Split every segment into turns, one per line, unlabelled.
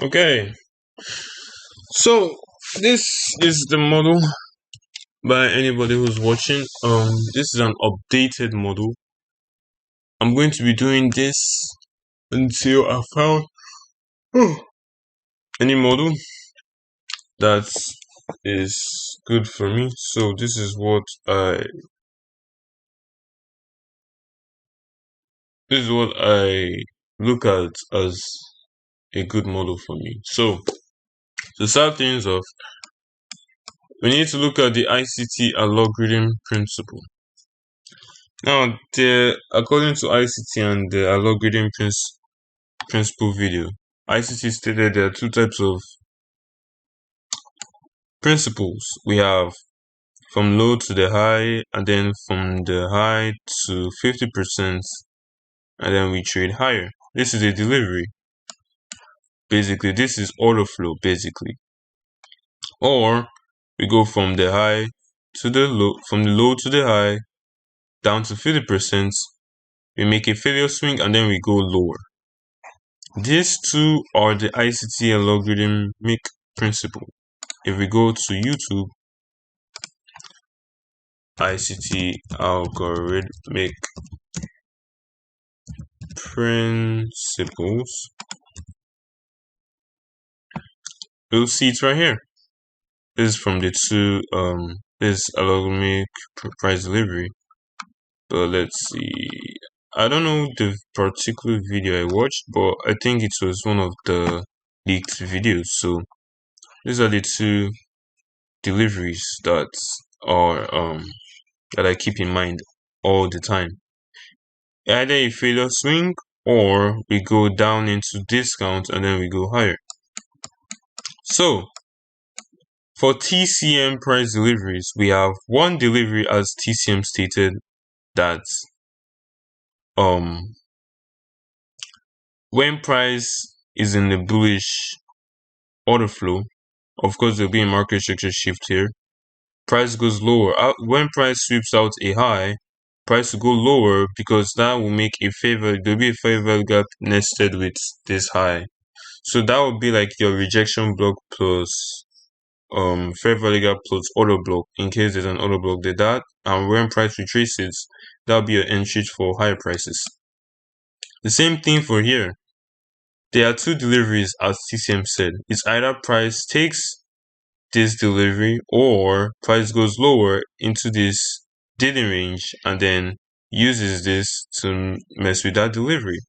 Okay, so this is the model by anybody who's watching. This is an updated model. I'm going to be doing this until I found any model that is good for me. So this is what I look at as a good model for me. So to start things off, we need to look at the ICT algorithm principle. Now, according to ICT and the algorithm principle video, ICT stated there are two types of principles. We have from low to the high, and then from the high to 50%, and then we trade higher. This is a delivery. Basically, this is order flow, basically. Or we go from the high to the low, from the low to the high, down to 50%. We make a failure swing, and then we go lower. These two are the ICT algorithmic principle. If we go to YouTube, ICT algorithmic principles, we'll see it right here. This is from the two this algorithmic price delivery. But let's see. I don't know the particular video I watched, but I think it was one of the leaked videos. So these are the two deliveries that are that I keep in mind all the time. Either a failure swing, or we go down into discount and then we go higher. So for TCM price deliveries, we have one delivery as TCM stated that when price is in the bullish order flow, of course there'll be a market structure shift here. Price goes lower. When price sweeps out a high, price will go lower because that will make there'll be a fair value gap nested with this high. So that would be like your rejection block plus fair value gap plus order block in case there's an order block there. That and when price retraces, that'll be your entry for higher prices. The same thing for here. There are two deliveries as TCM said. It's either price takes this delivery or price goes lower into this daily range and then uses this to mess with that delivery,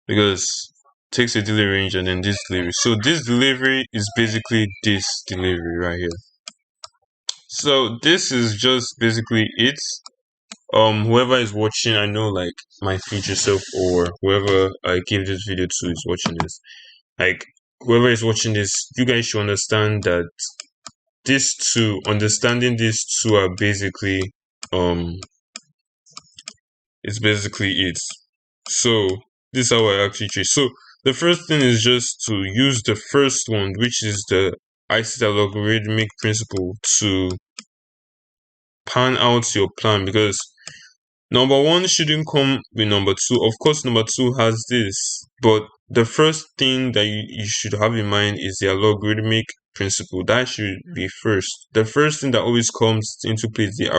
because it takes a delivery range and then this delivery. So this delivery is basically this delivery right here. So this is just basically it. Whoever is watching, I know like my future self or whoever I give this video to is watching this. Like whoever is watching this, you guys should understand that understanding these two are basically it's basically it. So this is how I actually trade. So the first thing is just to use the first one, which is the ICT logarithmic principle, to pan out your plan, because number one shouldn't come with number two. Of course, number two has this, but the first thing that you should have in mind is the logarithmic principle. That should be first. The first thing that always comes into play is the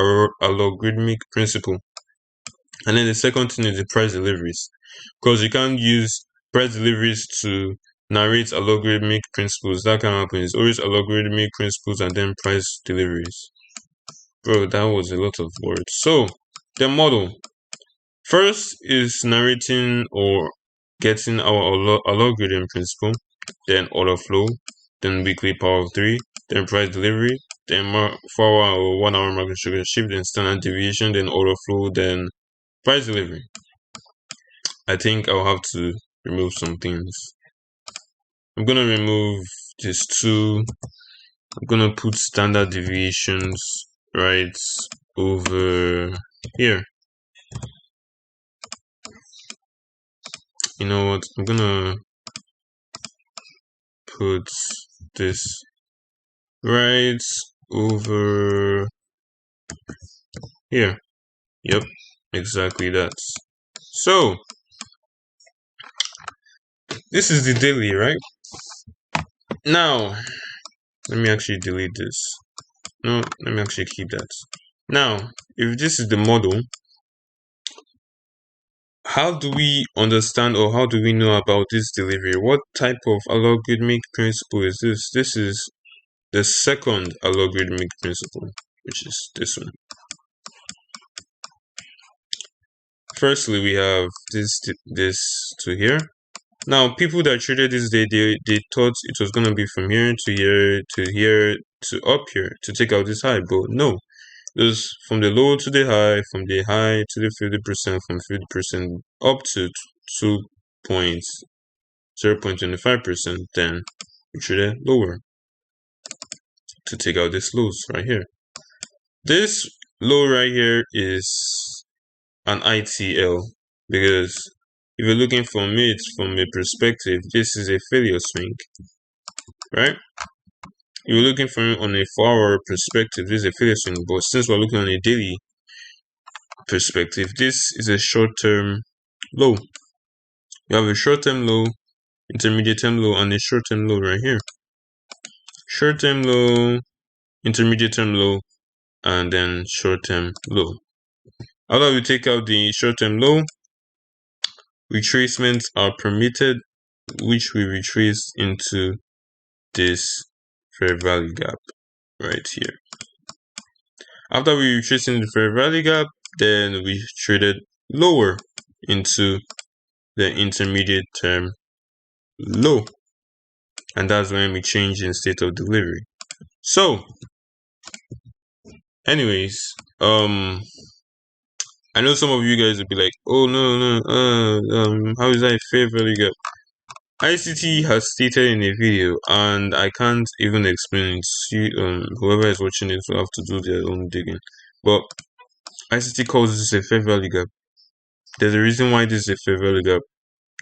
logarithmic principle. And then the second thing is the price deliveries, because you can't use price deliveries to narrate logarithmic principles. That can happen. It's always logarithmic principles and then price deliveries. Bro, that was a lot of words. So the model first is narrating or getting our logarithm principle, then order flow, then weekly power of 3, then price delivery, then 4-hour or 1-hour market structure shift, then standard deviation, then order flow, then price delivery. I think I'll have to remove some things. I'm gonna remove these two. I'm gonna put standard deviations right over here. You know what? I'm gonna put this right over here. Yep, exactly that. So This is the daily, right? Now, let me actually delete this. No, let me actually keep that. Now, if this is the model, how do we understand or how do we know about this delivery? What type of algorithmic principle is this? This is the second algorithmic principle, which is this one. Firstly, we have this to here. Now, people that traded this they thought it was gonna be from here to here to up here to take out this high, but no, it was from the low to the high, from the high to the 50%, from 50% up to 0.25%. Then we traded lower to take out this lows right here. This low right here is an ITL because if you're looking from it from a perspective, this is a failure swing, right? If you're looking from it on a 4-hour perspective, this is a failure swing. But since we're looking on a daily perspective, this is a short-term low. You have a short-term low, intermediate term low, and a short-term low right here. Short-term low, intermediate term low, and then short-term low. After we take out the short-term low, retracements are permitted, which we retrace into this fair value gap right here. After we retrace into the fair value gap, then we traded lower into the intermediate term low, and that's when we change in state of delivery. So anyways, I know some of you guys will be like, oh no, how is that a fair value gap? ICT has stated in a video, and I can't even explain it. Whoever is watching it will have to do their own digging. But ICT calls this a fair value gap. There's a reason why this is a fair value gap.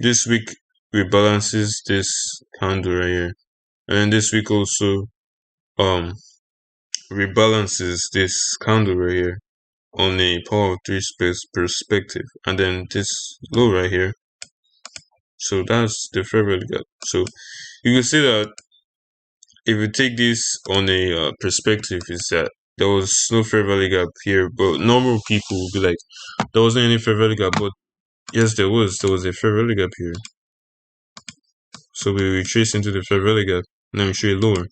This week rebalances this candle right here, and then this week also rebalances this candle right here on a power of 3 space perspective, and then this low right here. So that's the fair value gap. So you can see that if you take this on a perspective, is that there was no fair value gap here, but normal people will be like, there wasn't any fair value gap, but yes, there was a fair value gap here. So we retrace into the fair value gap, and then we trade lower.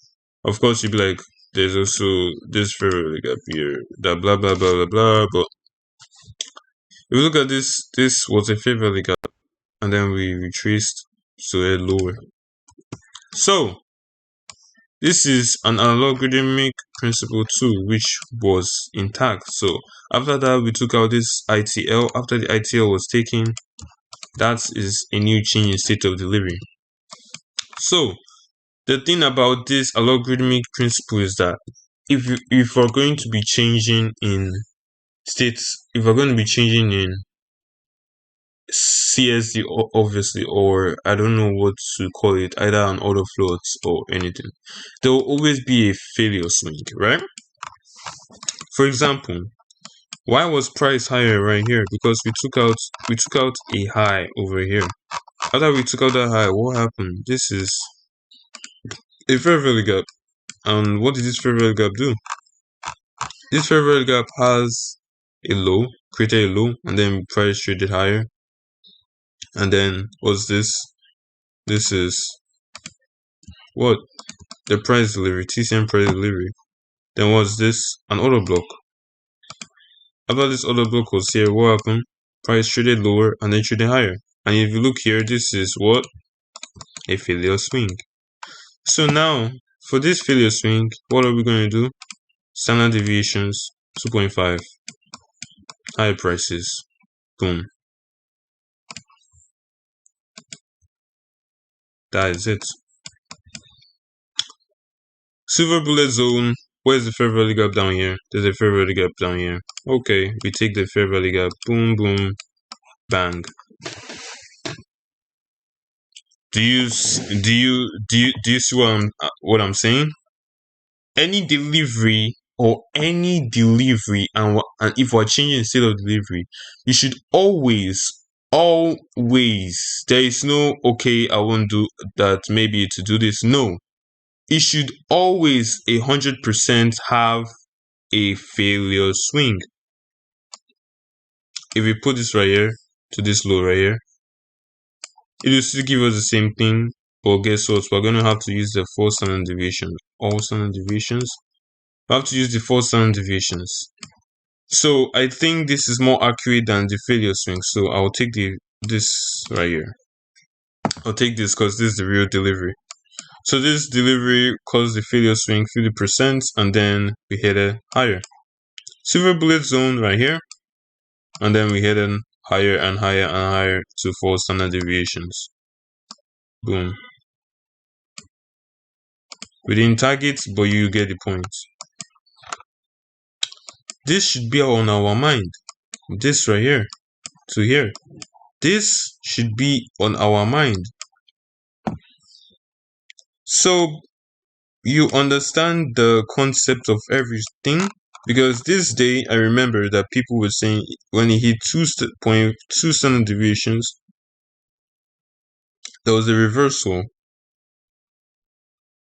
Of course, you'd be like, there's also this fair value gap here, that blah blah blah blah blah. But if you look at this, this was a fair value gap, and then we retraced to a lower. So this is an algorithmic principle too, which was intact. So after that, we took out this ITL. After the ITL was taken, that is a new change in state of delivery. So the thing about this algorithmic principle is that if we're going to be changing in states, if we're going to be changing in CSD, obviously, or I don't know what to call it, either an order float or anything, there will always be a failure swing, right? For example, why was price higher right here? Because we took out a high over here. After we took out that high, what happened? This is a fair value gap. And what did this fair value gap do? This fair value gap has a low, created a low, and then price traded higher. And then what's this? This is what? The price delivery, TCM price delivery. Then what's this? An order block. After this order block was here, what happened? Price traded lower and then traded higher. And if you look here, this is what? A failure swing. So now, for this failure swing, what are we going to do? Standard deviations, 2.5. High prices. Boom. That is it. Silver bullet zone. Where's the fair value gap down here? There's a fair value gap down here. Okay, we take the fair value gap. Boom, boom, bang. Do you see what I'm saying? Any delivery and if we're changing the state of delivery, you should always Always. There is no, okay, I won't do that, maybe to do this. No. It should always 100% have a failure swing. If we put this right here to this low right here, it will still give us the same thing. But guess what? We're going to have to use the 4 standard deviations. All standard deviations. We have to use the 4 standard deviations. So I think this is more accurate than the failure swing. So I'll take this right here. I'll take this because this is the real delivery. So this delivery caused the failure swing 50%, and then we headed higher. Silver bullet zone right here, and then we headed higher and higher and higher to 4 standard deviations. Boom. We didn't target, but you get the point. This should be on our mind. This right here to here. This should be on our mind. So you understand the concept of everything, because this day I remember that people were saying when it hit 2.2 standard deviations, there was a reversal,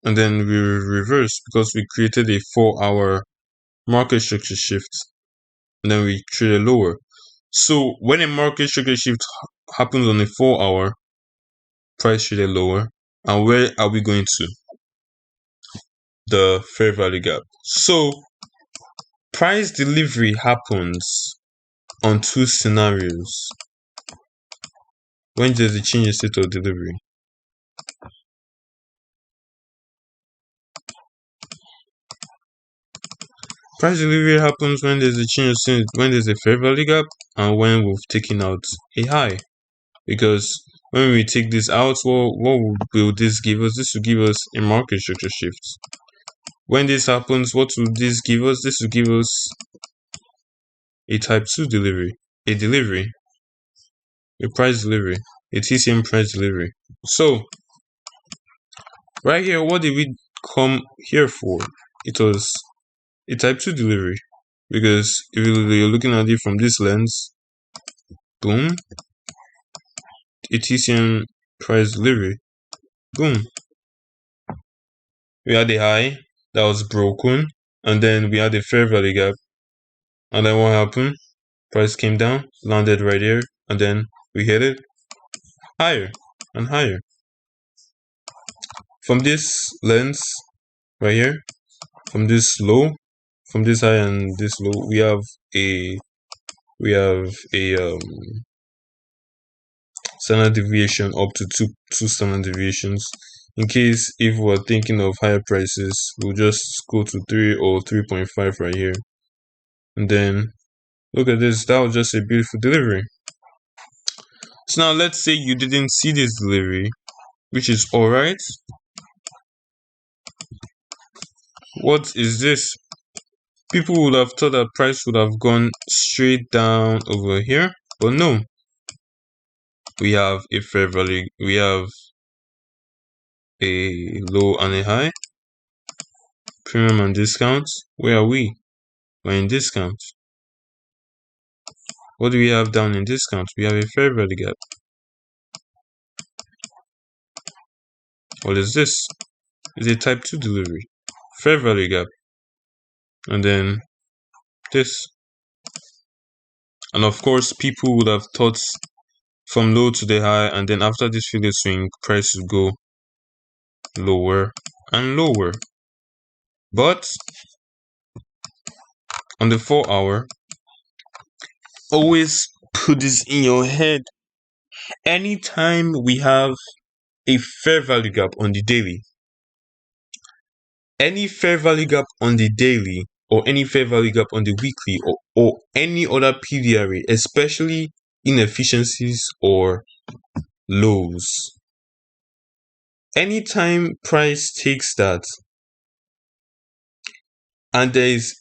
and then we reversed because we created a 4-hour market structure shift, and then we traded lower. So when a market structure shift happens on a 4-hour, price traded lower, and where are we going to? The fair value gap. So price delivery happens on 2 scenarios. When there's a change in state of delivery. Price delivery happens when there's a change of state, when there's a fair value gap, and when we've taken out a high. Because when we take this out, what will this give us? This will give us a market structure shift. When this happens, what will this give us? This will give us a type 2 delivery, a price delivery, a TCM price delivery. So right here, what did we come here for? It was a type 2 delivery, because if you're looking at it from this lens, boom, a TCM price delivery, boom. We had a high that was broken, and then we had a fair value gap, and then what happened? Price came down, landed right here, and then we headed higher and higher. From this lens right here, from this low, from this high and this low, we have a standard deviation up to two standard deviations. In case if we're thinking of higher prices, we'll just go to 3 or 3.5 right here. And then look at this, that was just a beautiful delivery. So now let's say you didn't see this delivery, which is alright. What is this? People would have thought that price would have gone straight down over here, but no. We have a fair value, we have a low and a high, premium and discount. Where are we? We're in discount. What do we have down in discount? We have a fair value gap. What is this? It's a type 2 delivery, fair value gap, and then this. And of course, people would have thought from low to the high, and then after this failure swing, price would go lower and lower. But on the 4-hour, always put this in your head. Anytime we have a fair value gap on the daily, any fair value gap on the daily, or any fair value gap on the weekly, or any other PVRA, especially inefficiencies or lows, anytime price takes that and there is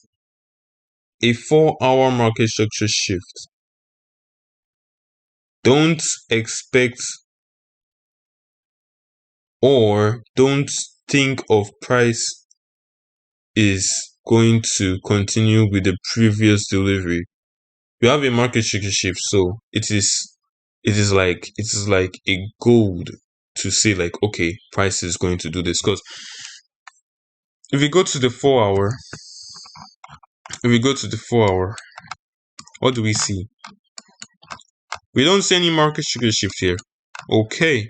a 4-hour market structure shift, don't expect or don't think of price is going to continue with the previous delivery. You have a market structure shift, so it is it is like a gold to say like, okay, price is going to do this. Because if we go to the 4 hour, what do we see? We don't see any market structure shift here. Okay.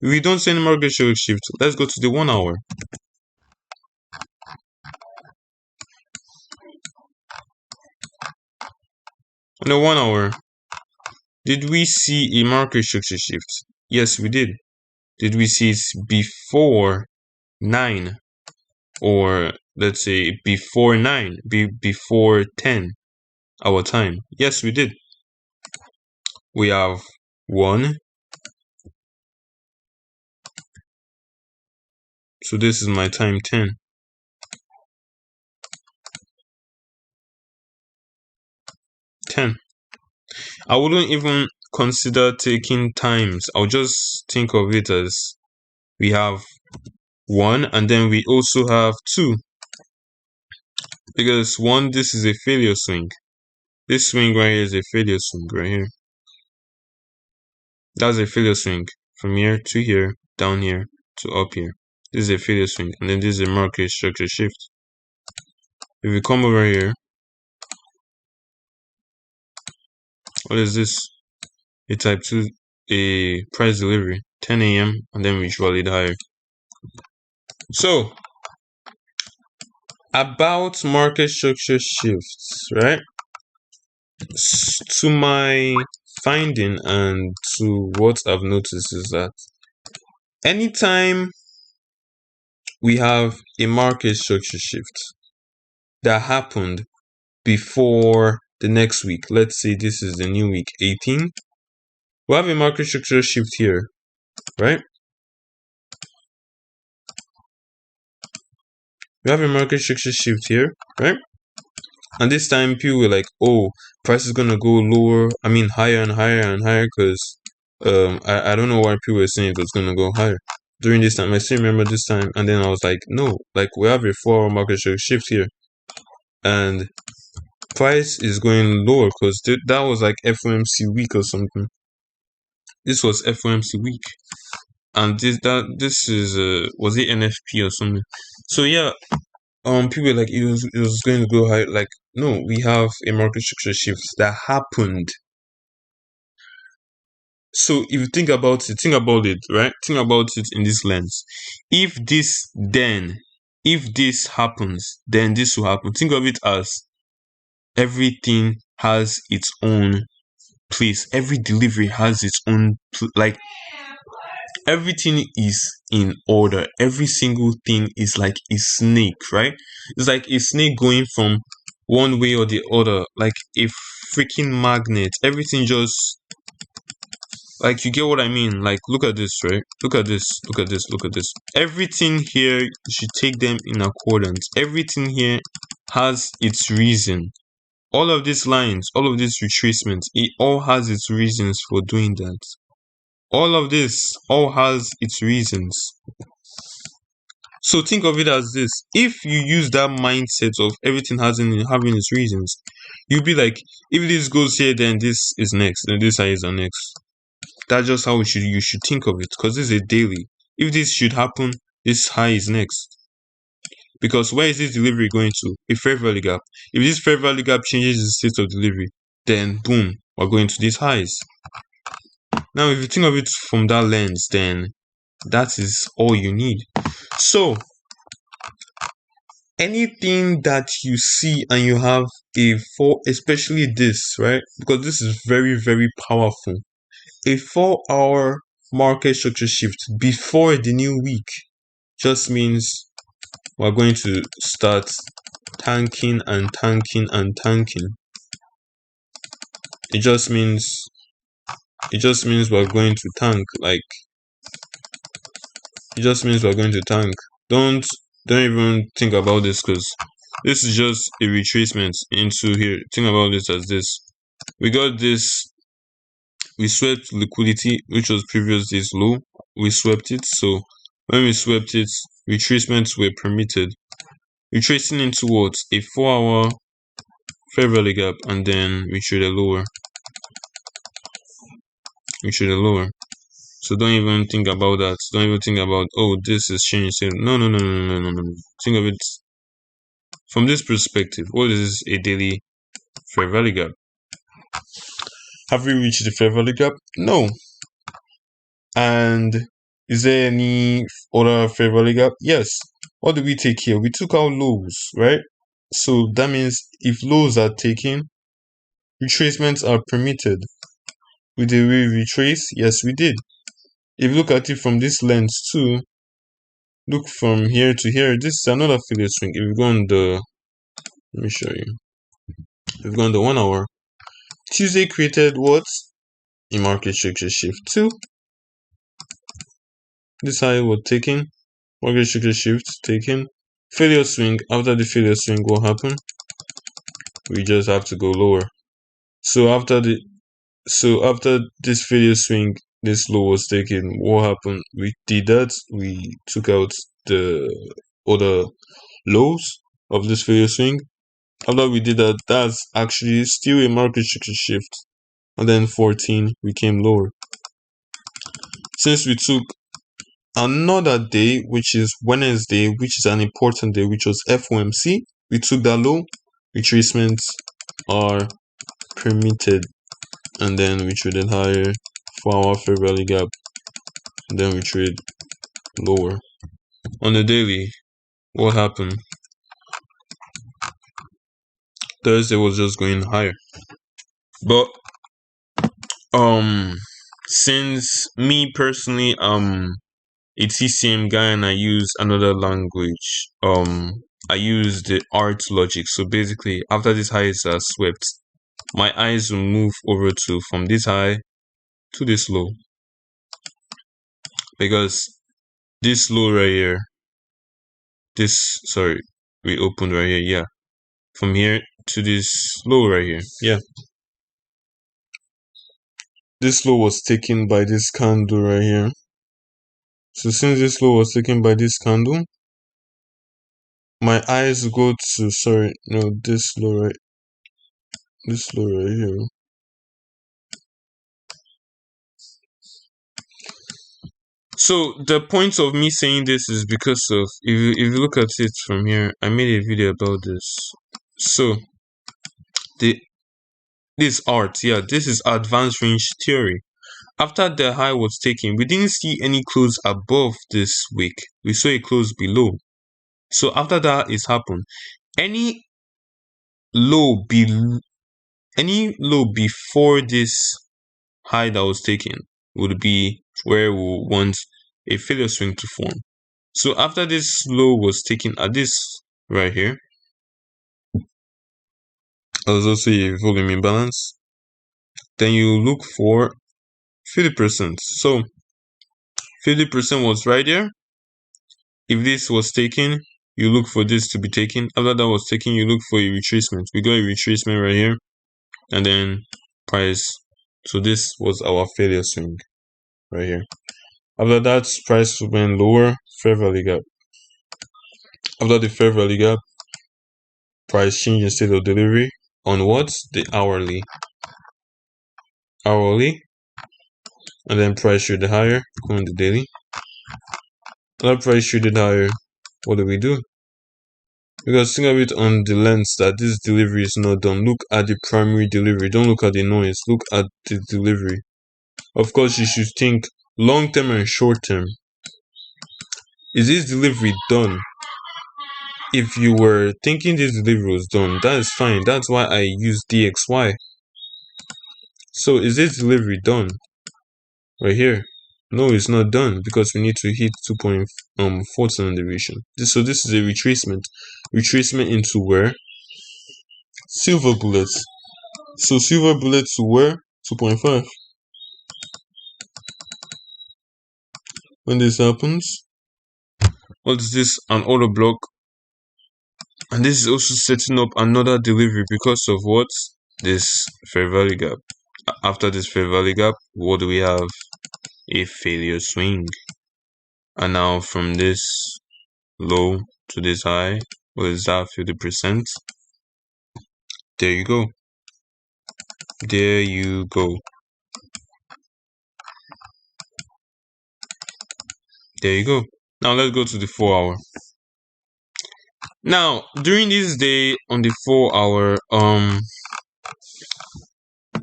If we don't see any market structure shift, let's go to the 1 hour. On the 1 hour, did we see a market structure shift? Yes, we did. Did we see it before 9? Or let's say before 9, before 10 our time? Yes, we did. We have 1. So this is my time 10. 10. I wouldn't even consider taking times. I'll just think of it as we have 1 and then we also have 2. Because 1, this is a failure swing. This swing right here is a failure swing right here. That's a failure swing from here to here, down here to up here. This is a failure swing, and then this is a market structure shift. If we come over here, what is this? A type 2, a price delivery, 10 a.m. and then we rallied higher. So about market structure shifts, right? To my finding and to what I've noticed is that anytime we have a market structure shift that happened before the next week, let's say this is the new week 18, we have a market structure shift here, right? We have a market structure shift here, right? And this time people were like, oh, price is gonna go lower, higher and higher and higher, because I don't know why people were saying it was gonna go higher during this time. I still remember this time, and then I was like, no, like we have a 4-hour market structure shift here, and price is going lower because that was like FOMC week or something. This was FOMC week, and this is was it NFP or something? So yeah, people were like it was going to go high. Like, no, we have a market structure shift that happened. So if you think about it, right? Think about it in this lens. If this happens, then this will happen. Think of it as everything has its own place. Every delivery has its own like everything is in order. Every single thing is like a snake, right? It's like a snake going from one way or the other, like a freaking magnet. Everything just, like, you get what I mean? Like, look at this, right? Look at this. Everything here, you should take them in accordance. Everything here has its reason. All of these lines, all of these retracements, it all has its reasons for doing that. All of this all has its reasons. So think of it as this. If you use that mindset of everything having its reasons, you'll be like, if this goes here, then this is next, then this is the next. That's just how you should think of it, because this is a daily. If this should happen, this high is next. Because where is this delivery going to? A fair value gap. If this fair value gap changes the state of delivery, then boom, we're going to these highs. Now, if you think of it from that lens, then that is all you need. So, anything that you see and you have especially this, right? Because this is very, very powerful. A 4-hour market structure shift before the new week just means we're going to start tanking and tanking and tanking. It just means we're going to tank. Like, it just means we're going to tank. Don't even think about this, because this is just a retracement into here. Think about this as this. We got this. We swept liquidity, which was previous day's low. We swept it. So when we swept it, retracements were permitted. Retracing into what? A 4-hour fair value gap, and then we traded lower. we trade lower. So don't even think about that. Don't even think about, oh, this is changing state. No, no, no, no, no, no, no. Think of it from this perspective. What is a daily fair value gap? Have we reached the fair value gap? No. And is there any other fair value gap? Yes. What did we take here? We took out lows, right? So that means if lows are taken, retracements are permitted. Did we retrace? Yes, we did. If you look at it from this lens too, look from here to here, this is another failure swing. If you go on the, let me show you. If you go on the 1 hour, Tuesday created what? A market structure shift 2. This high was taken. Market structure shift taken. Failure swing. After the failure swing, what happened? We just have to go lower. So after this failure swing, this low was taken. What happened? We did that. We took out the other lows of this failure swing. After we did that, that's actually still a market structure shift. And then 14, we came lower. Since we took another day, which is Wednesday, which is an important day, which was FOMC, we took that low. Retracements are permitted. And then we traded higher for our fair value gap. And then we trade lower. On the daily, what happened? Thursday was just going higher. But since me personally a TCM guy and I use another language, I use the art logic. So basically after this high is swept, my eyes will move over to from this high to this low, because this low right here, we opened right here, yeah, from here to this low right here, yeah, this low was taken by this candle right here. So since this low was taken by this candle, my eyes go to this low right here. So the point of me saying this is because of, if you look at it from here, I made a video about this. So this art, yeah, this is advanced range theory. After the high was taken, we didn't see any close above this wick. We saw a close below. So after that is happened, any low before this high that was taken would be where we want a failure swing to form. So after this low was taken at this right here, there's also a volume imbalance. Then you look for 50%. So 50% was right there. If this was taken, you look for this to be taken. After that was taken, you look for a retracement. We got a retracement right here, and then price. So this was our failure swing right here. After that, price went lower, fair value gap. After the fair value gap, price change in state of delivery on what? The hourly. And then price traded higher, on the daily. Another price traded higher. What do we do? Because think of it on the lens that this delivery is not done. Look at the primary delivery. Don't look at the noise. Look at the delivery. Of course, you should think long term and short term. Is this delivery done? If you were thinking this delivery was done, that is fine. That's why I use DXY. So is this delivery done? Right here. No, it's not done because we need to hit 2.4 standard deviation. So this is a retracement. Retracement into where? Silver bullets. So silver bullets to where? 2.5. When this happens, what is this? An order block. And this is also setting up another delivery because of what? This fair value gap. After this fair value gap, what do we have? A failure swing. And now from this low to this high, what is that? 50%. There you go. There you go. There you go. Now let's go to the 4 hour. Now during this day on the 4 hour,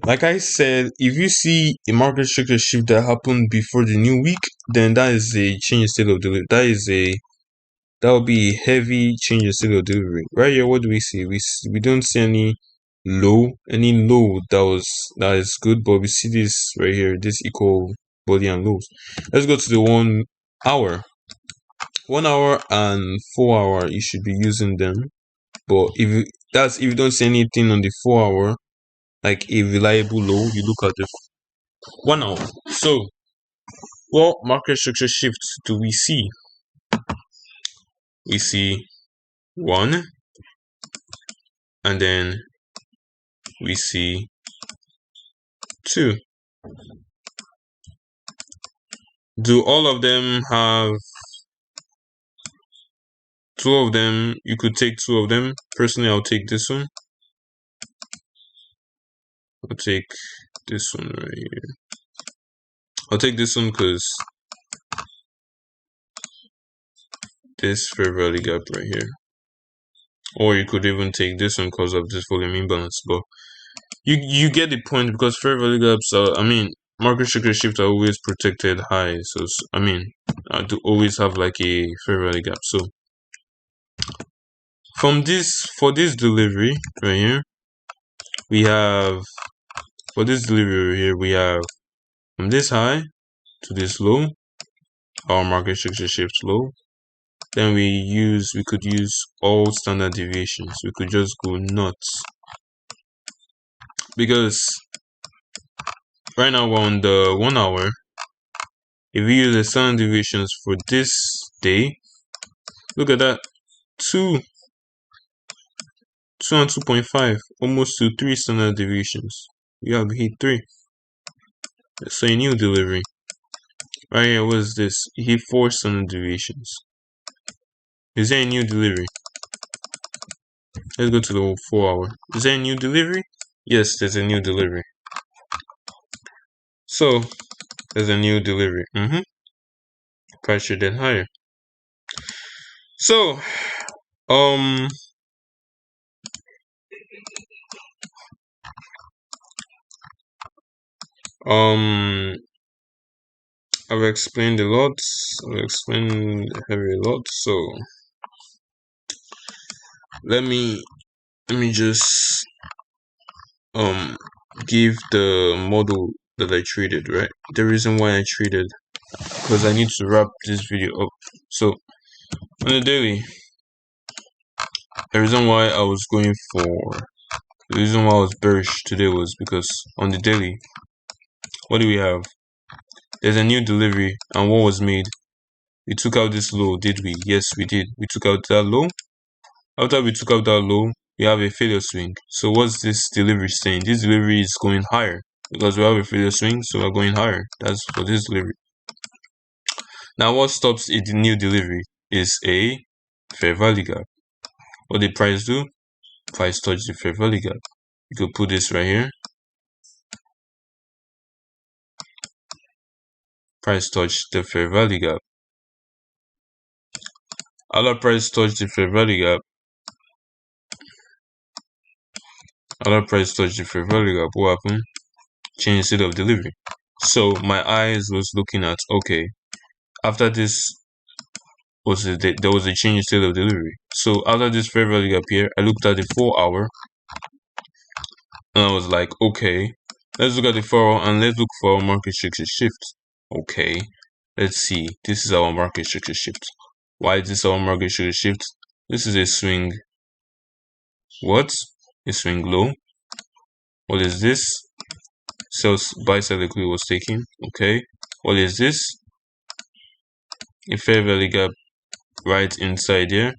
like I said, if you see a market structure shift that happened before the new week, then that is a change in state of delivery. That will be a heavy change in state of delivery. Right here, what do we see? We don't see any low that is good, but we see this right here, this equal body and lows. Let's go to the 1 hour. 1 hour and 4 hour, you should be using them. But if you don't see anything on the 4 hour, like a reliable low, you look at the 1 hour. So what market structure shifts do we see? We see one, and then we see two. Do all of them have two of them? You could take two of them. Personally, I'll take this one. I'll take this one right here. I'll take this one because this fair value gap right here. Or you could even take this one because of this volume imbalance. But you get the point, because fair value gaps are, market structure shifts are always protected high. So I do always have like a fair value gap. So for this delivery right here, we have from this high to this low, our market structure shifts low. Then we could use all standard deviations. We could just go nuts, because right now we're on the 1 hour. If we use the standard deviations for this day, look at that, 2 and 2.5, almost to 3 standard deviations. We have hit 3. So a new delivery. Right here, what is this? Hit 4 standard deviations. Is there a new delivery? Let's go to the 4 hour. Is there a new delivery? Yes, there's a new delivery. So there's a new delivery. Price traded higher. So I've explained a lot. I've explained heavy a lot. So let me just give the model that I traded, right? The reason why I traded, because I need to wrap this video up. So on the daily, the reason why I was bearish today was because on the daily, what do we have? There's a new delivery, and what was made? We took out this low, did we? Yes, we did. We took out that low. After we took out that low, we have a failure swing. So what's this delivery saying? This delivery is going higher because we have a failure swing, so we're going higher. That's for this delivery. Now what stops a new delivery is a fair value gap. What did price do? Price touched the fair value gap. You could put this right here. Price touched the fair value gap. Other price touched the fair value gap. Other price touched the fair value gap. What happened? Change state of delivery. So my eyes was looking at, okay, after this there was a change in state of delivery. So after this fair value gap here, I looked at the 4 hour and I was like, okay, let's look at the 4 hour and let's look for our market structure shift. Okay, let's see. This is our market structure shift. Why is this our market structure shift? This is a swing. What? A swing low. What is this? Buy sell liquidity was taken. Okay. What is this? A fair value gap right inside here.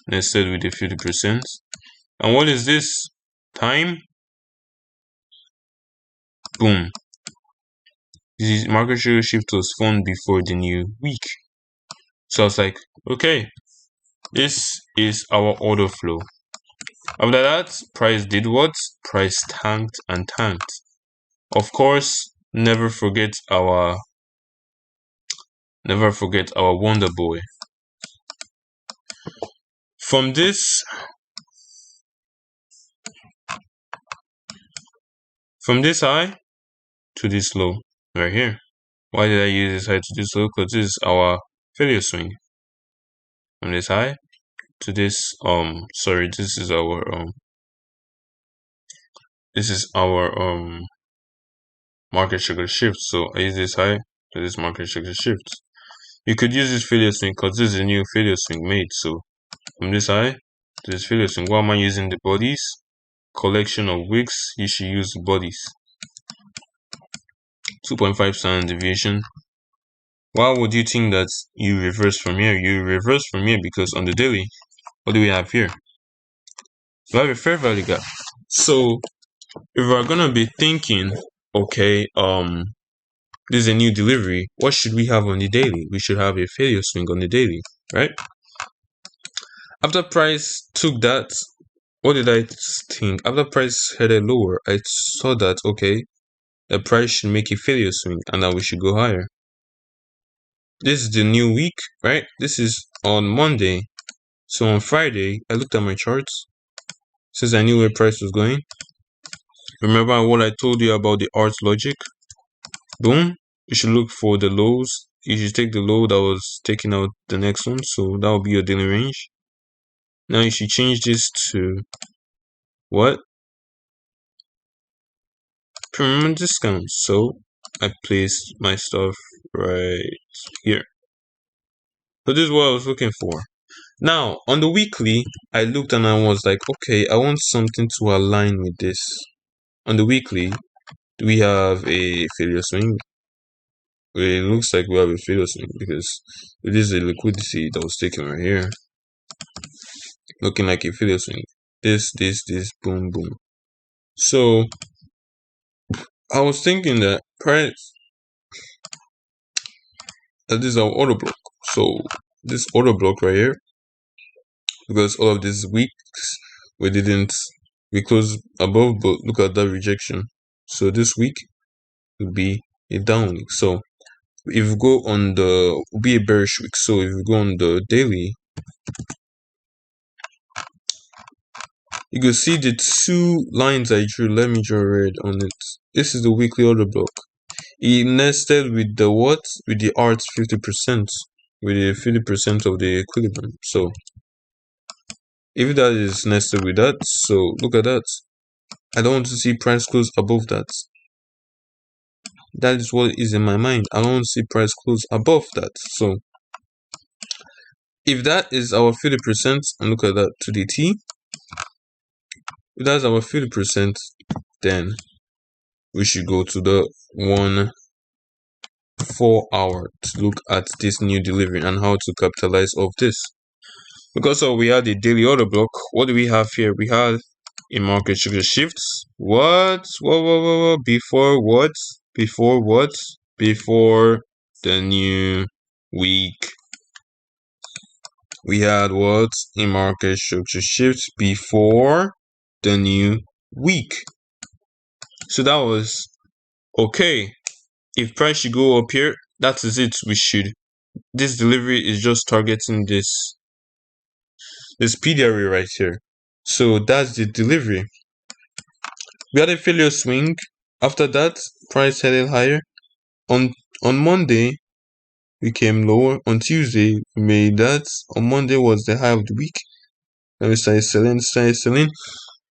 Nested with a 50%. And what is this? Time. Boom. This market structure shift was formed before the new week. So I was like, okay, this is our order flow. After that, price did what? Price tanked and tanked. Of course, never forget our Never forget our Wonder Boy. From this high to this low right here. Why did I use this high to this low? Because this is our failure swing. From this high to this this is our market structure shift. So I use this high to this market structure shift. You could use this failure swing because this is a new failure swing made. So from this high to this failure swing, why am I using the bodies? Collection of wicks, you should use the bodies. 2.5 standard deviation. Why would you think that you reverse from here? You reverse from here because on the daily, what do we have here? We have a fair value gap. So if we're gonna be thinking, okay, this is a new delivery, what should we have on the daily? We should have a failure swing on the daily, right? After price took that, what did I think? After price headed lower, I saw that, okay, the price should make a failure swing and that we should go higher. This is the new week, right? This is on Monday. So on Friday, I looked at my charts since I knew where price was going. Remember what I told you about the art logic? Boom. You should look for the lows. You should take the low that was taking out the next one. So that will be your daily range. Now you should change this to what? Premium discount. So I placed my stuff right here. So this is what I was looking for. Now on the weekly, I looked and I was like, okay, I want something to align with this. On the weekly, we have a failure swing. It looks like we have a failure swing because it is a liquidity that was taken right here. Looking like a failure swing. This, boom, boom. So I was thinking that price, this is our order block. So this order block right here, because all of these weeks we closed above, but look at that rejection. So this week will be a down week. So if you go on the, will be a bearish week. So if you go on the daily, you can see the two lines I drew. Let me draw red on it. This is the weekly order block. It nested with the what? With the arts 50%. With the 50% of the equilibrium. So if that is nested with that, so look at that. I don't want to see price close above that. That is what is in my mind. I don't want to see price close above that. So if that is our 50%, and look at that to the T, if that's our 50%, then we should go to the 1 4 hour to look at this new delivery and how to capitalize off this. Because we had a daily order block, what do we have here? We have a market structure shifts. What? Before what? Before what? Before the new week. We had what? A market structure shift before the new week. So that was okay. If price should go up here, that is it. We should. This delivery is just targeting this PDRA right here. So that's the delivery. We had a failure swing. After that, price headed higher. On Monday, we came lower. On Tuesday, we made that. On Monday was the high of the week. Then we started selling.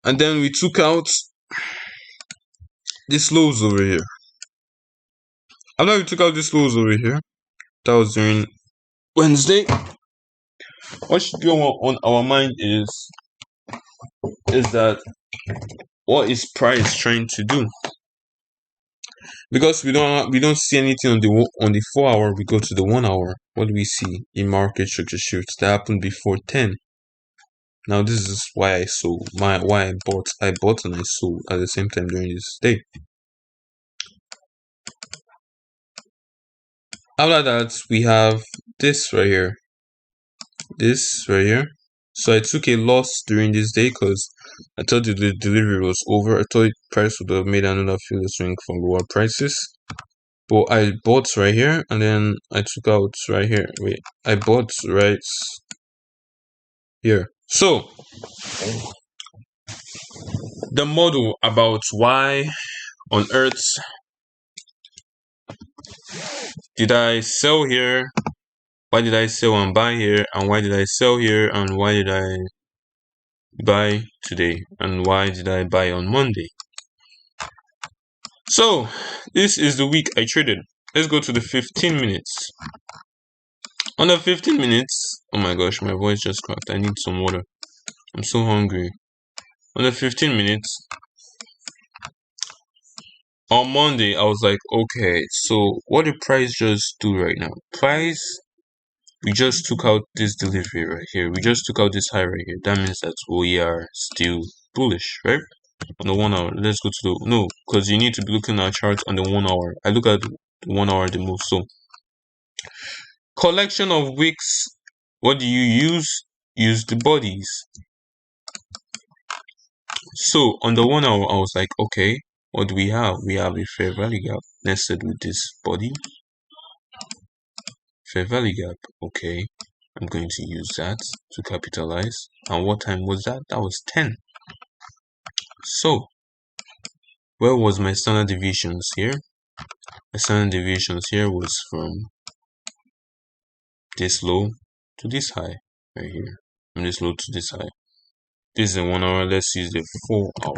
And then we took out these lows over here. After we took out these lows over here, that was during Wednesday. What should be on our mind is that what is price trying to do? Because we don't see anything on the 4 hour, we go to the 1 hour. What do we see? A market structure shift that happened before 10. Now this is why I sold. Why I bought and I sold at the same time during this day. After that, we have this right here. So I took a loss during this day because I thought the delivery was over. I thought price would have made another failure swing from lower prices. But I bought right here and then I took out right here. Wait, I bought right here. So the model about why on earth did I sell here, why did I sell and buy here, and why did I sell here, and why did I buy today, and why did I buy on Monday. So this is the week I traded. Let's go to the 15 minutes. On the 15 minutes, oh my gosh, my voice just cracked. I need some water. I'm so hungry. On the 15 minutes, on Monday, I was like, okay, so what did price just do right now? Price, we just took out this delivery right here. We just took out this high right here. That means that we are still bullish, right? On the 1 hour, let's go to the, no, because you need to be looking at charts on the 1 hour. I look at the 1 hour the most. So, collection of wicks, what do you use? Use the bodies. So on the 1 hour, I was like, okay, what do we have? We have a fair value gap nested with this body. Fair value gap, okay. I'm going to use that to capitalize. And what time was that? That was 10. So, where was my standard deviations here? My standard deviations here was from this low to this high, right here. From this low to this high. This is the 1 hour. Let's use the 4 hour.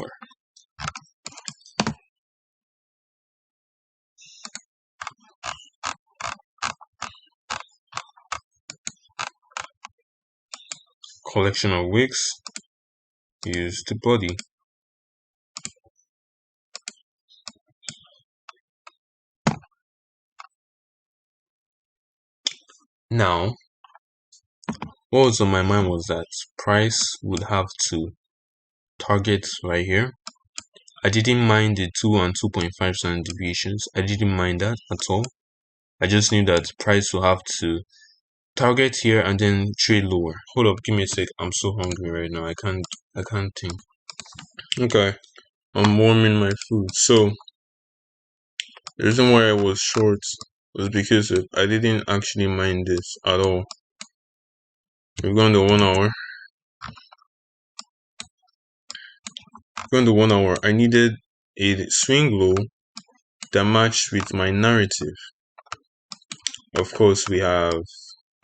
Collection of wicks. Use the body. Now, what was on my mind was that price would have to target right here. I didn't mind the 2 and 2.5 standard deviations. I didn't mind that at all. I just knew that price will have to target here and then trade lower. Hold up, give me a sec. I'm so hungry right now. I can't think. Okay, I'm warming my food. So the reason why I was short was because I didn't actually mind this at all. We've gone to 1 hour. Going to 1 hour, I needed a swing low that matched with my narrative. Of course, we have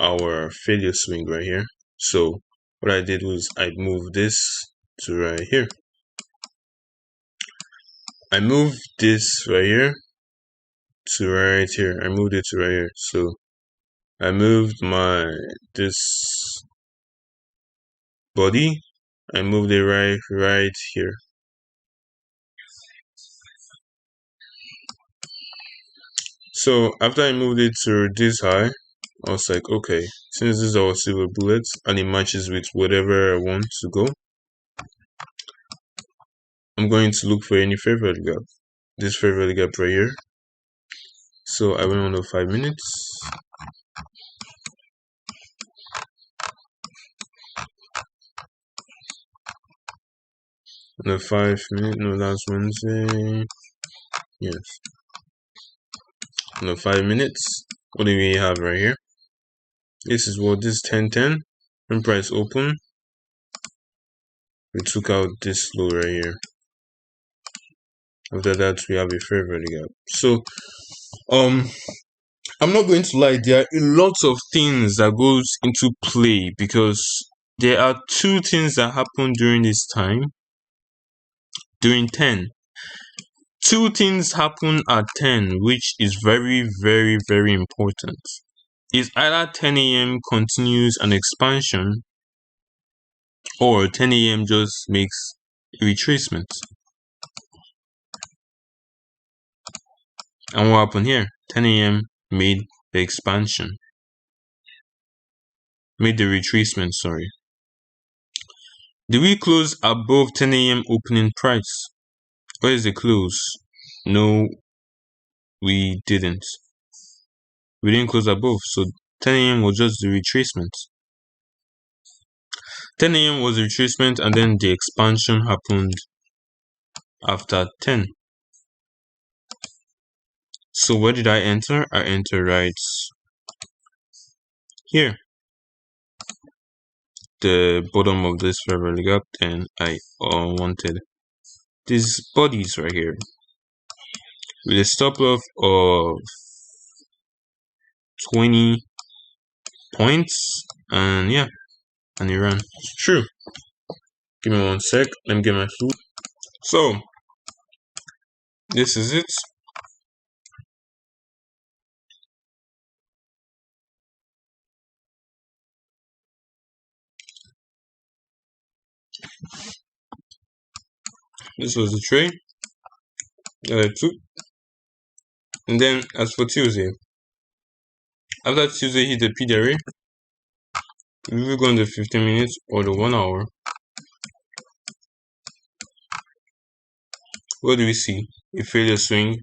our failure swing right here. So what I did was I moved this to right here. I moved this right here to right here. I moved it to right here. So I moved this body. I moved it right here. So after I moved it to this high, I was like, okay, since this is our silver bullets and it matches with whatever I want to go, I'm going to look for any fair value gap. This fair value gap right here. So I went on the 5 minutes. On the 5 minute, no, that's Wednesday. Yes. On the 5 minutes, what do we have right here? This is what this 1010 when price open. We took out this low right here. After that, we have a fair value gap. So, I'm not going to lie, there are a lot of things that goes into play because there are two things that happen during this time. During 10. Two things happen at 10, which is very, very, very important. Is either 10 a.m. continues an expansion or 10 a.m. just makes a retracement. And what happened here? 10 a.m. made the expansion. Made the retracement, sorry. Did we close above 10 a.m. opening price? Where is the close? No, we didn't. We didn't close above, so 10 a.m. was just the retracement. 10 a.m. was the retracement and then the expansion happened after 10. So where did I enter? I enter right here, the bottom of this fair value gap, and I wanted these bodies right here with a stop loss of 20 points, and yeah, and it ran. True. Give me 1 sec. Let me get my food. So this is it. This was the trade that I took. And then as for Tuesday, after Tuesday hit the PDRA, we will go on the 15 minutes or the 1 hour. What do we see? A failure swing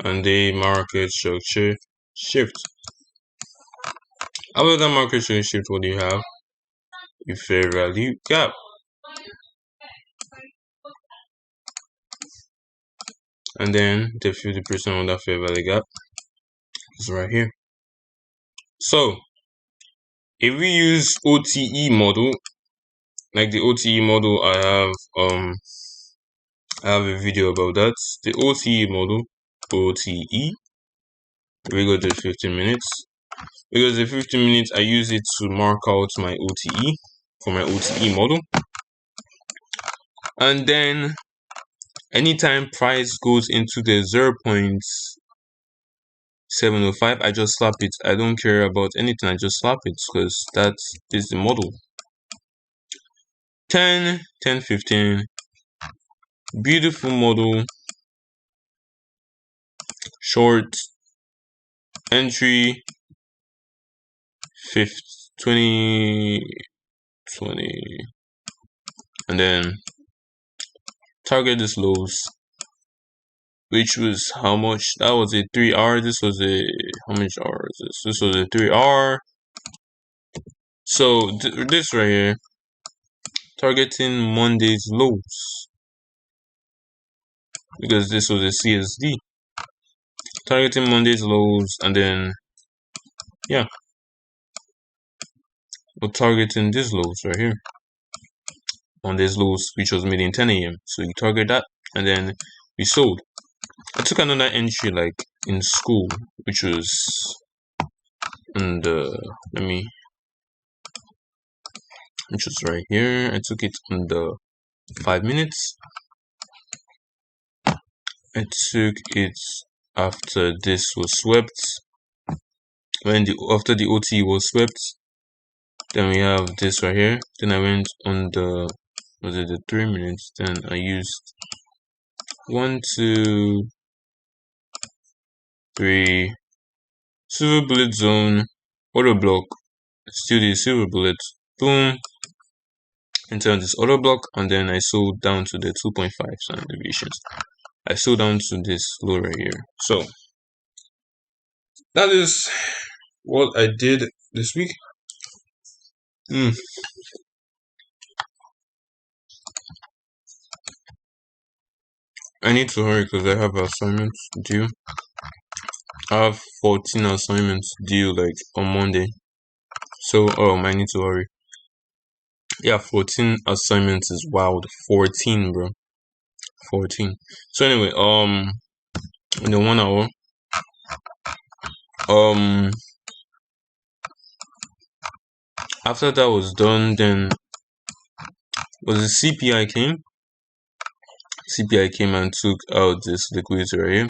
and the market structure shift. After that market structure shift, what do you have? A fair value gap. And then the 50% of that fair value gap is right here. So if we use OTE model, like the OTE model, I have a video about that. The OTE model, OTE, we go to 15 minutes. Because the 15 minutes, I use it to mark out my OTE for my OTE model. And then anytime price goes into the 0.705, I just slap it. I don't care about anything, I just slap it because that is the model. 10, 10, 15. Beautiful model. Short. Entry. 20, 20. And then target is lows. Which was how much? That was a 3R. This was a, how much R is this? This was a 3R. So this right here, targeting Monday's lows, because this was a CSD. Targeting Monday's lows, and then yeah, we're targeting these lows right here. Monday's lows, which was made in 10 a.m. So you target that, and then we sold. I took another entry like in school, which was in the, which was right here. I took it on the 5 minutes. I took it after this was swept. After the OT was swept, then we have this right here. Then I went on the, was it the 3 minutes? Then I used 1, 2, 3 silver bullet zone, auto block, still the silver bullet, boom, enter this auto block, and then I sold down to the 2.5 standard deviations. I sold down to this low right here. So that is what I did this week. I need to hurry because I have assignments due. I have 14 assignments due like on Monday. So I need to hurry. Yeah, 14 assignments is wild. 14, bro. 14. So anyway, in the 1 hour, after that was done, then was the CPI came. CPI came and took out this liquidity right here.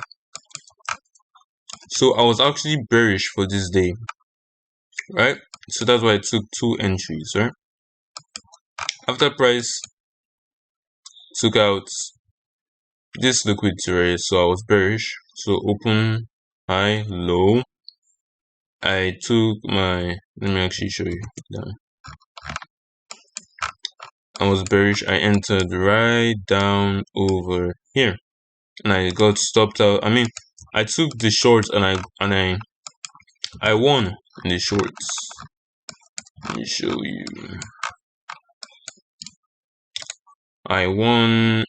So I was actually bearish for this day, right? So that's why I took 2 entries, right? After price took out this liquidity right here, so I was bearish. So open, high, low. I took my, let me actually show you. I was bearish. I entered right down over here, and I got stopped out. I took the shorts and I won in the shorts. Let me show you. I won.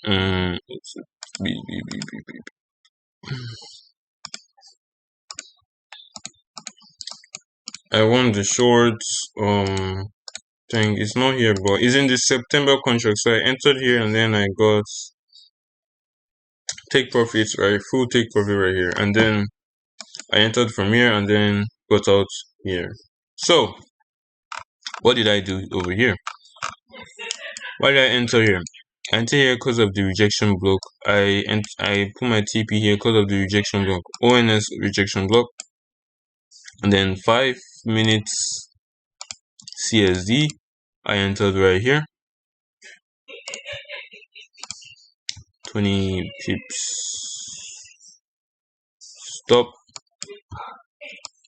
I won the short thing. It's not here, but it's in the September contract. So I entered here and then I got take profits, right? Full take profit right here. And then I entered from here and then got out here. So what did I do over here? Why did I enter here? I enter here because of the rejection block. I put my TP here because of the rejection block. ONS rejection block. And then 5 minutes CSD. I entered right here. 20 pips. Stop.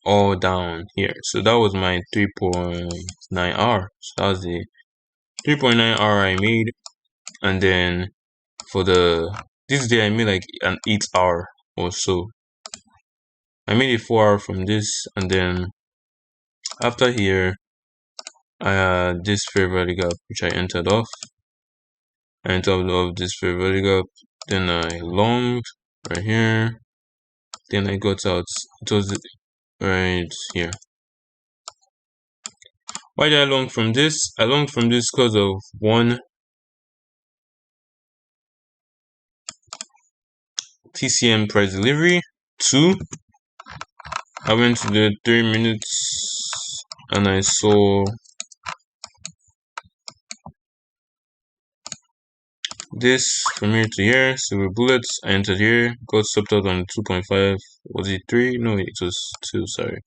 All down here. So that was my 3.9R. So that was the 3.9R I made. And then for this day I made like an 8 hour or so. I made a 4 hour from this, and then after here I had this fair value gap which I entered off. I entered off this fair value gap, then I longed right here, then I got out. It was right here. Why did I long from this? I longed from this because of 1, TCM price delivery. 2, I went to the 3 minutes and I saw this from here to here. Silver bullets. I entered here, got stopped out on 2.5. Was it 3? No, it was 2, sorry.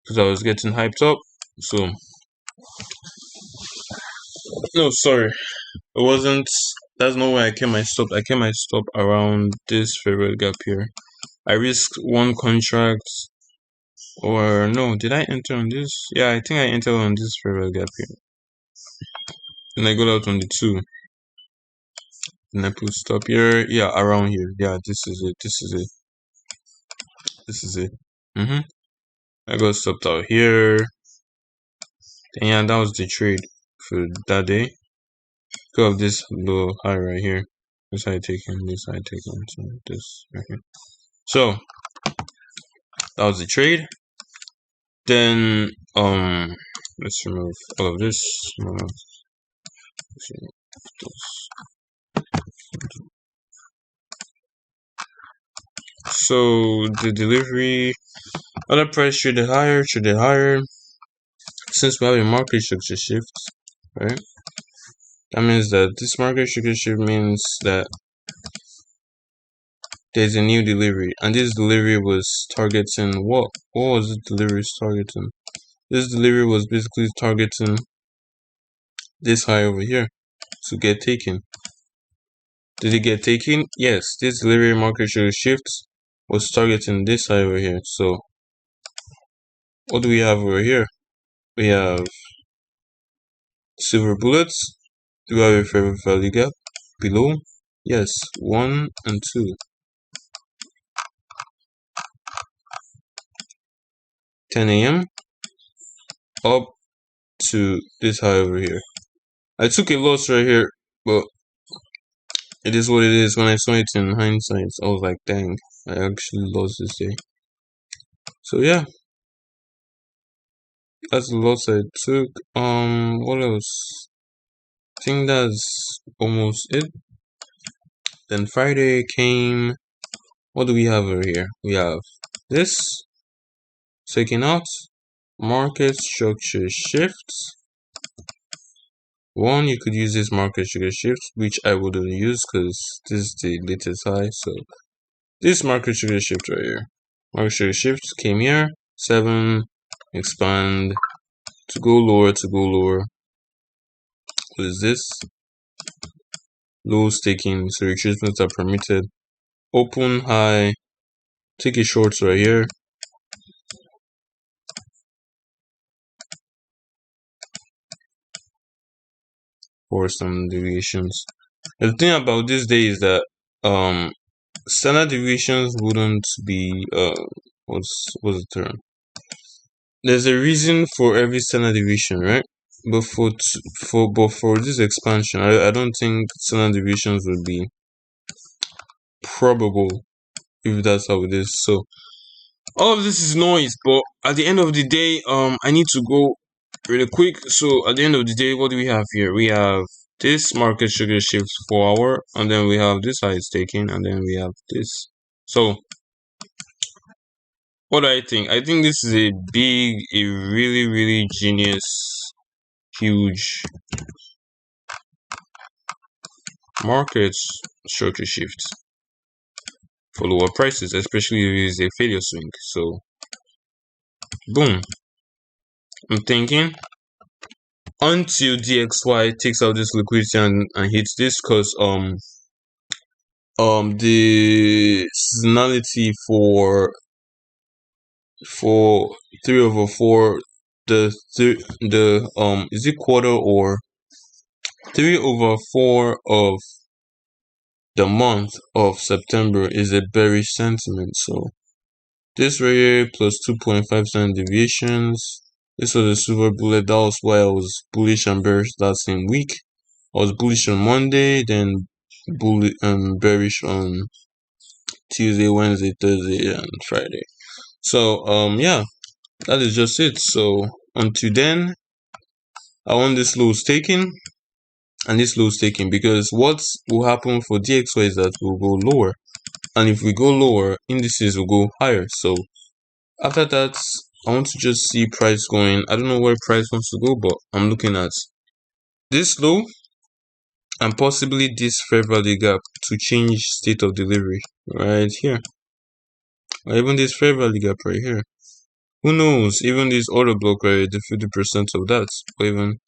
Because I was getting hyped up. So no, sorry. It wasn't. That's not where I came my stop. I came my stop around this favorite gap here. I risked 1 contract. Or no, did I enter on this? Yeah, I think I entered on this favorite gap here. And I got out on the 2. And I put stop here. Yeah, around here. Yeah, this is it. This is it. This is it. I got stopped out here. And yeah, that was the trade for that day. Go of this low high right here. This high taken, this high taken, so this right here. So that was the trade. Then let's remove all of this. So the delivery, other price traded higher. Since we have a market structure shift, right? That means that this market structure shift means that there's a new delivery, and this delivery was targeting what? What was the delivery targeting? This delivery was basically targeting this high over here to get taken. Did it get taken? Yes, this delivery market share shift was targeting this high over here. So what do we have over here? We have silver bullets. Do we have a fair value gap below? Yes, 1 and 2. 10 a.m. up to this high over here. I took a loss right here, but it is what it is. When I saw it in hindsight, I was like, dang, I actually lost this day. So yeah, that's the loss I took. What else? I think that's almost it. Then Friday came. What do we have over here? We have this taking out market structure shifts. 1, you could use this market structure shift, which I wouldn't use because this is the latest high. So this market structure shift right here, market structure shift came here. 7, expand to go lower. What is this? Low staking, so retracements are permitted. Open high, take a short right here. For some deviations. The thing about this day is that standard deviations wouldn't be what's the term? There's a reason for every standard deviation, right? But for this expansion, I don't think standard deviations would be probable if that's how it is. So All of this is noise, but at the end of the day, I need to go really quick. So at the end of the day, what do we have here? We have this market sugar shift 4 hour, and then we have this high taking, and then we have this. So what do I think? I think this is a really, really genius, huge market structure shift for lower prices, especially if it is a failure swing. So boom. I'm thinking until DXY takes out this liquidity and hits this, because the seasonality for 3/4, the is it quarter or 3/4 of the month of September is a bearish sentiment. So this right here plus 2.5% deviations. This was a silver bullet. That was why I was bullish and bearish that same week. I was bullish on Monday, then bearish on Tuesday, Wednesday, Thursday, and Friday. So yeah, that is just it. So until then, I want this low taken and this low taken, because what will happen for DXY is that we'll go lower, and if we go lower, indices will go higher. So after that, I want to just see price going. I don't know where price wants to go, but I'm looking at this low and possibly this fair value gap to change state of delivery right here, or even this fair value gap right here. Who knows? Even this order block right, the 50% of that, or even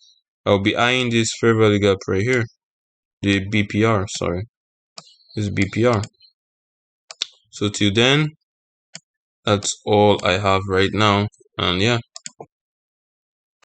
I'll be eyeing this fair value gap right here, the BPR. Sorry, this BPR. So till then, that's all I have right now, and yeah.